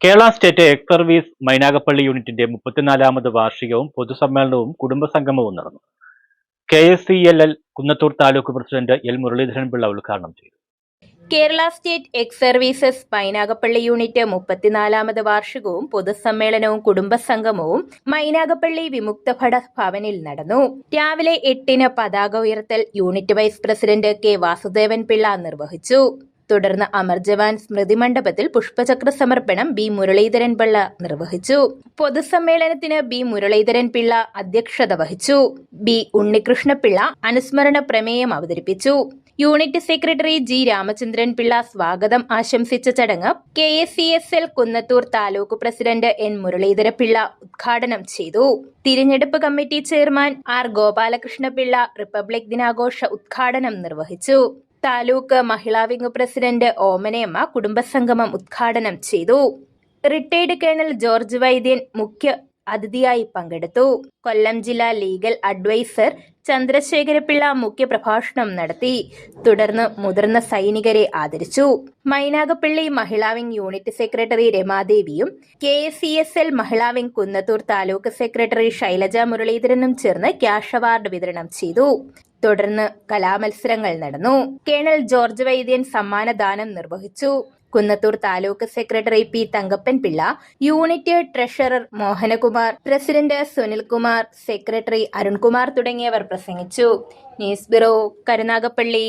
Kerala state ex service Mynagappally യൂണിറ്റിന്റെ 34ാമത് വാർഷികവും പൊതുസമ്മേളനവും കുടുംബസംഗമവും നടന്നു. KSCLL Kunnathur taluk president L Muraleedharan Pillai ഉദ്ഘാടനം ചെയ്തു. Kerala state X services Mynagappally unit 34ാമത് വാർഷികവും പൊതുസമ്മേളനവും കുടുംബസംഗമവും Mynagappally വിമുക്ത ഭട ഭവനിൽ നടന്നു. രാവിലെ 8-ന് പതാക ഉയർത്തൽ unit wise president K Vasudevan Pillai നിർവഹിച്ചു. തുടർന്ന് അമർ ജവാൻ സ്മൃതി മണ്ഡപത്തിൽ പുഷ്പചക്ര സമർപ്പണം ബി മുരളീധരൻ പിള്ള നിർവഹിച്ചു. പൊതുസമ്മേളനത്തിന് ബി മുരളീധരൻ പിള്ള അധ്യക്ഷത വഹിച്ചു. ബി ഉണ്ണികൃഷ്ണപിള്ള അനുസ്മരണ പ്രമേയം അവതരിപ്പിച്ചു. Unit secretary G Ramachandran Pillai സ്വാഗതം ആശംസിച്ച ചടങ്ങ് KSCSL Kunnathur taluk president N മുരളീധരപിള്ള ഉദ്ഘാടനം ചെയ്തു. തിരഞ്ഞെടുപ്പ് committee chairman R Gopalakrishna Pillai republic ദിനാഘോഷ ഉദ്ഘാടനം നിർവഹിച്ചു. താലൂക്ക് മഹിളാ വിംഗ് പ്രസിഡന്റ് ഓമനയമ്മ കുടുംബസംഗമം ഉദ്ഘാടനം ചെയ്തു. റിട്ടയർഡ് കേണൽ ജോർജ് വൈദ്യൻ മുഖ്യ അതിഥിയായി പങ്കെടുത്തു. കൊല്ലം ജില്ലാ ലീഗൽ അഡ്വൈസർ ചന്ദ്രശേഖരപിള്ള മുഖ്യപ്രഭാഷണം നടത്തി. തുടർന്ന് മുതിർന്ന സൈനികരെ ആദരിച്ചു. മൈനാഗപ്പള്ളി മഹിളാ വിംഗ് യൂണിറ്റ് സെക്രട്ടറി രമാദേവിയും KSCSL മഹിളാ വിംഗ് കുന്നത്തൂർ താലൂക്ക് സെക്രട്ടറി ശൈലജ മുരളീധരനും ചേർന്ന് ക്യാഷ് അവാർഡ് വിതരണം ചെയ്തു. തുടർന്ന് കലാമത്സരങ്ങൾ നടന്നു. കേണൽ ജോർജ് വൈദ്യൻ സമ്മാനദാനം നിർവഹിച്ചു. Kunnathur taluk secretary P Thankappan Pillai, unit treasurer Mohanakumar, president Sunilkumar, secretary Arunkumar തുടങ്ങിയവർ പ്രസംഗിച്ചു. News bureau, Karunagappally.